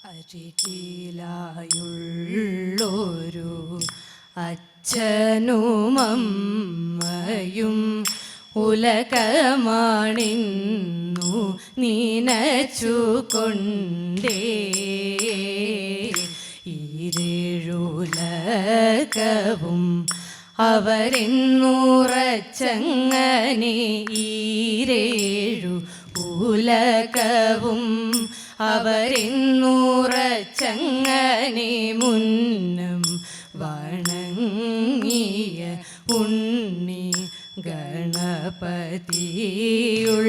അരികിലായുള്ളൊരു അച്ഛനുമമ്മയും ഉലകമാണിന്നു നനച്ചുകൊണ്ടേ ഈരേഴുലകവും അവരെന്നുറച്ചങ്ങനെ ഈരേഴു ഉലകവും അവരെന്നുറച്ചങ്ങനെ മുന്നം വണങ്ങിയ ഉണ്ണി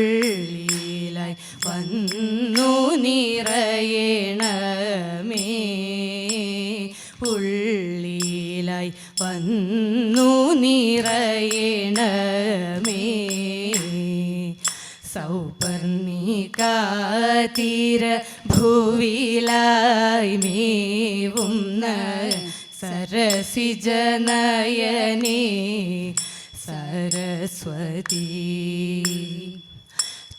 ഗണപതിയുള്ളിലായി വന്നു നിറയണമേ ഉള്ളിലായി വന്നു നിറയണമേ സൗപർണികാതീര ഭുവിലായി മേവുന്ന സരസിജനയനേ സരസ്വതി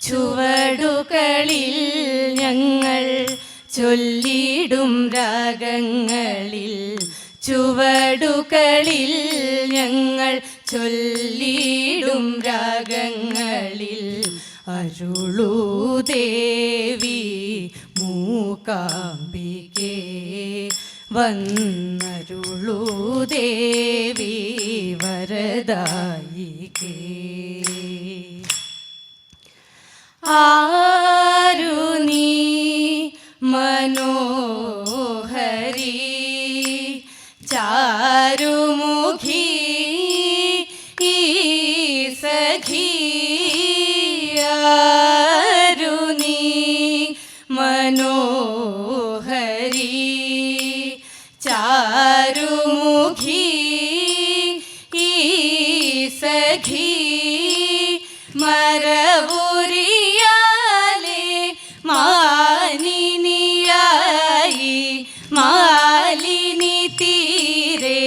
ചുവടുകളിൽ ഞങ്ങൾ ചൊല്ലിടും രാഗങ്ങളിൽ ചുവടുകളിൽ ഞങ്ങൾ ചൊല്ലിടും രാഗങ്ങളിൽ അരുളൂ ദേവി മൂകാംബികേ വന്നരുളൂ ദേവി വരദായികേ ആരു നീ മനോഹരി ചാരുമുഖി ഈ സഖി ആരു നീ മനോഹരി ചാരുമുഖി ഈ സഖി മരവുരിയാലെ മാനിനിയായി മാലിനി തീരെ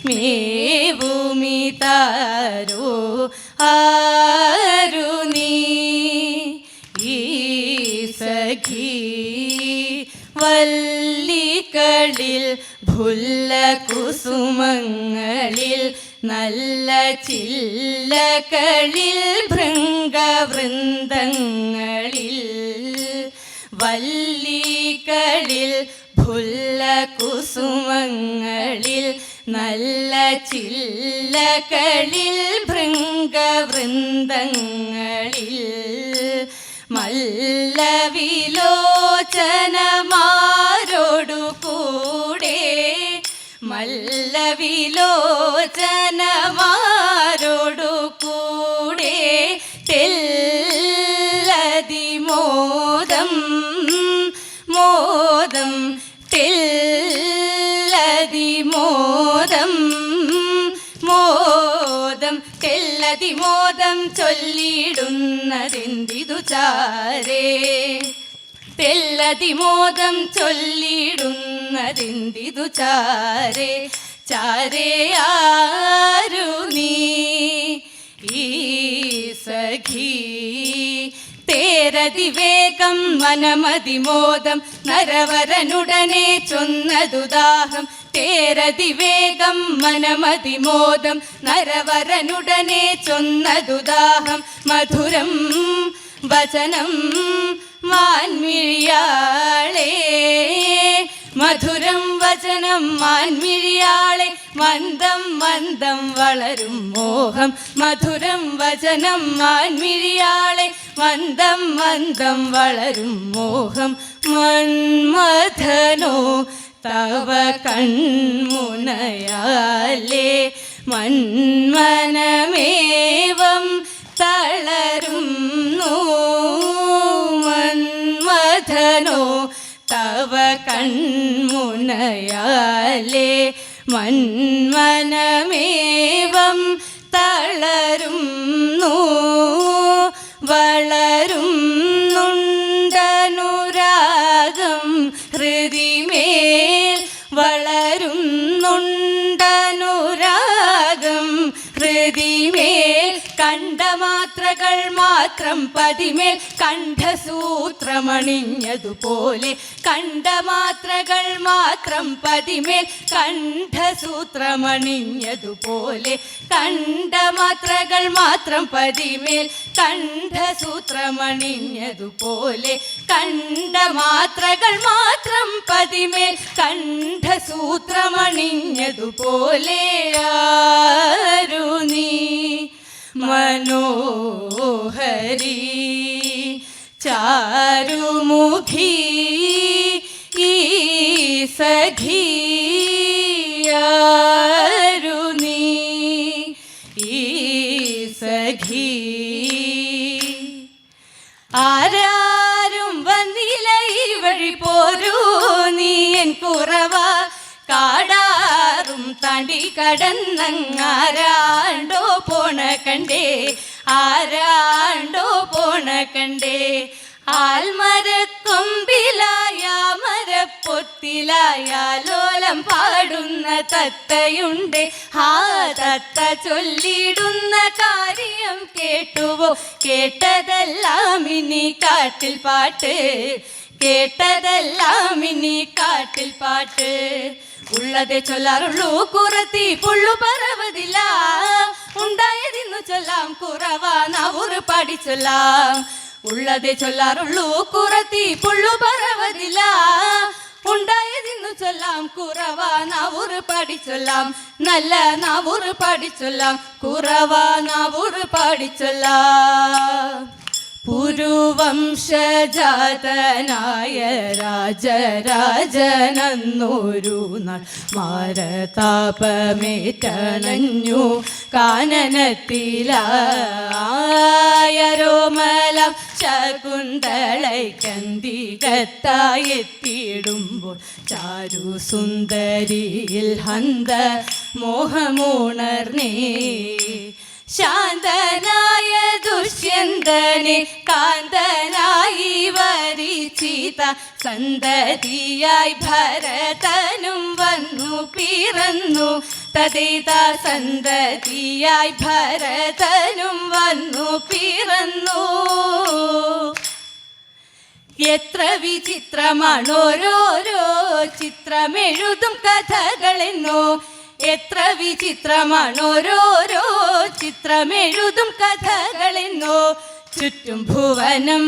മേവുമിതാരോ ആരു നീ ഈ സഖി വല്ലികളിൽ ഭുല്ലകുസുമങ്ങളിൽ നല്ല ചില്ലകളിൽ ഭൃംഗവൃന്ദങ്ങളിൽ വല്ലികളിൽ ഭുല്ലകുസുമങ്ങളിൽ നല്ല ചില്ലകളിൽ ഭൃംഗവൃന്ദങ്ങളിൽ മല്ലവിലോചനമാരോടു കൂടെ മല്ലവിലോചനമാരോടു കൂടെ തെല്ലതിമോദം മോദം തെല്ലതിമോദം മോദം തെല്ലതിമോദം ചൊല്ലിടുന്നതെന്തിതു ചാരേ തെല്ലതിമോദം ചൊല്ലിടുന്നതെന്തിതു ചാരേ ചാരേ ആരു നീ ഈ സഖി തേരതിവേഗം മനമതിമോദം നരവരനുടനെ ചൊന്നതുദാഹം തേരതിവേഗം മനമതിമോദം നരവരനുടനെ ചൊന്നതുദാഹം മധുരം വചനം മാൻമിഴിയാളെ മധുരം വചനം മാൻമിഴിയാളെ മന്ദം മന്ദം വളരും മോഹം മധുരം വചനം മാൻമിഴിയാളെ മന്ദം മന്ദം വളരും മോഹം മന്മഥനോ തവ കൺമുനയാലേ മന്മനമേവം തളരുന്നു മന്മഥനോ തവ കൺമുനയാലേ മന്മനമേവം തളരുന്നു വളരുന്നുണ്ടനുരാഗം ഹൃദിമേൽ വളരുന്നുണ്ടനുരാഗം ഹൃദിമേൽ കണ്ടമാത്ര കണ്ഠമാത്രകൾ മാത്രം പതിമേൽ കണ്ഠസൂത്രമണിഞ്ഞതുപോലെ കണ്ഠമാത്രകൾ മാത്രം പതിമേൽ കണ്ഠസൂത്രമണിഞ്ഞതുപോലെ കണ്ഠമാത്രകൾ മാത്രം പതിമേൽ കണ്ഠസൂത്രമണിഞ്ഞതുപോലെ കണ്ഠമാത്രകൾ മാത്രം പതിമേൽ കണ്ഠസൂത്രമണിഞ്ഞതുപോലെ ആരു നീ മനോഹരി ചാരുമുഖി ഈ സഖിയാരു നീ ഈ സഖി ആരാരും വന്നില്ല ഈ വഴി പോരൂ നീ എൻ കുറവ കാടാറും താണ്ടി കടന്നങ്ങാരാണ്ടോ പോണ കണ്ടേ ആരാണ്ടോ പോണ കണ്ടേ ആൽമരക്കൊമ്പിലായ മരപ്പൊത്തിലായാലോലം പാടുന്ന തത്തയുണ്ട് ആ തത്ത ചൊല്ലിടുന്ന കാര്യം കേട്ടുവോ കേട്ടതെല്ലാം ഇനി കാട്ടിൽ പാട്ട് കേട്ടതെല്ലാം ഇനി കാട്ടിൽ പാട്ട് ഉള്ളതേ ചൊല്ലാറുള്ളൂ കുറത്തി പുള്ളു പറവതില്ല ഉണ്ടായതിന്നു ചൊല്ലാം കുറവാ നാവൂറ് പാടി ചൊല്ലാം ഉള്ളതേ ചൊല്ലാറുള്ളൂ കുറത്തി പുള്ളു പറവതില്ല ഉണ്ടായതിന്നു ചൊല്ലാം കുറവാ നാവൂറ് പാടി ചൊല്ലാം നല്ല നാവൂറ് പാടി ചൊല്ലാം കുറവാ നാവൂറ് പാടി ചൊല്ലാം പുരുവംശജാതനായ രാജരാജനന്നൊരു നാൾ മാരതാപമേറ്റണഞ്ഞു കാനനത്തിലായരോമലം ശകുന്തളൈക്കന്തികത്തായെത്തിയിടുമ്പോൾ ചാരു സുന്ദരിയിൽ ഹന്ത മോഹമുണർന്നേ ശാന്തനായ ദുഷ്യന്തനെ കാന്തനായി വരിച്ചിത സന്തതിയായി ഭരതനും വന്നു പിറന്നു തതേത സന്തതിയായി ഭരതനും വന്നു പിറന്നു എത്ര വിചിത്രമാണോരോരോ ചിത്രമെഴുതും കഥകളെന്നോ എത്ര വിചിത്രമാണോരോരോ ചിത്രമെഴുതും കഥകളെന്നോ ചുറ്റും ഭുവനം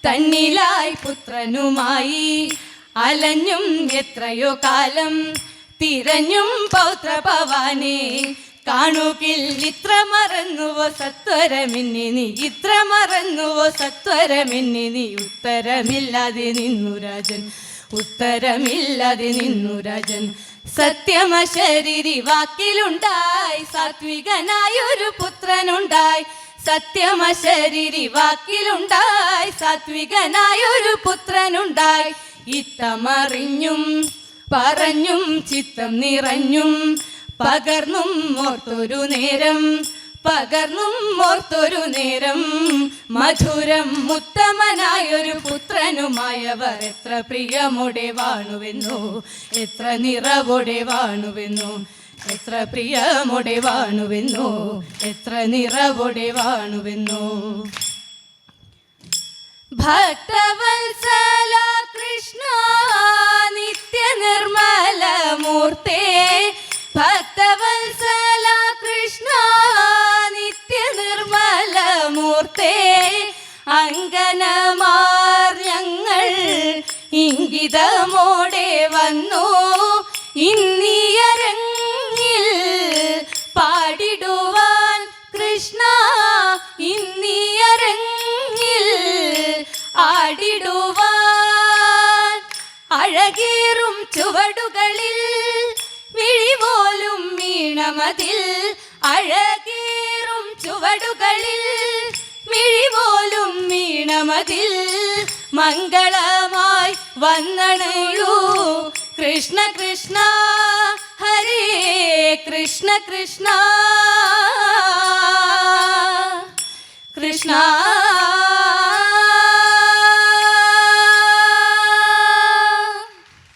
തന്നിലായി പുത്രനുമായി അലഞ്ഞും എത്രയോ കാലം തിരഞ്ഞും പൗത്രഭവാനെ കാണുകിൽ ഇത്ര മറന്നുവോ സത്വരമെന്നെ നീ ഇത്ര മറന്നുവോ സത്വരമെന്നെ നീ ഉത്തരമില്ലാതെ നിന്നു രാജൻ ഉത്തരമില്ലാതെ നിന്നു രാജൻ സത്യമശരീരി വാക്കിലുണ്ടായി സാത്വികനായൊരു പുത്രനുണ്ടായി സത്യമശരീരി വാക്കിലുണ്ടായി സാത്വികനായൊരു പുത്രനുണ്ടായി ഇത്തമറിഞ്ഞും പറഞ്ഞും ചിത്തം നിറഞ്ഞും പകർന്നും ഓർത്തൊരു നേരം മധുരം ഉത്തമനായൊരു പുത്രനുമായവർ എത്ര പ്രിയമോടെ വാണുവെന്നു എത്ര നിറവോടെ വാണുവെന്നു എത്ര പ്രിയമോടെ വാണുവെന്നു എത്ര നിറവോടെ വാണുവെന്നു ഭക്തവത്സല കൃഷ്ണ നിത്യ നിർമ്മല മൂർത്തേ ഭക്തവത്സല കൃഷ്ണ നിത്യ നിർമ്മല മൂർത്തേ അങ്കനമാർ ഞങ്ങൾ ഇംഗിതമോടെ വന്നു ഇന്നിയരങ്ങിൽ പാടിടുവാൻ കൃഷ്ണ ഇന്നിയരങ്ങിൽ ആടിടുവാൻ അഴകേറും ചുവടുകളിൽ മിഴിപോലും വീണമതിൽ അഴകേറും ചുവടുകളിൽ മിഴിപോലും വീണമതിൽ മംഗളമായി വന്നണയൂ കൃഷ്ണ കൃഷ്ണ ഹരേ കൃഷ്ണ കൃഷ്ണ കൃഷ്ണ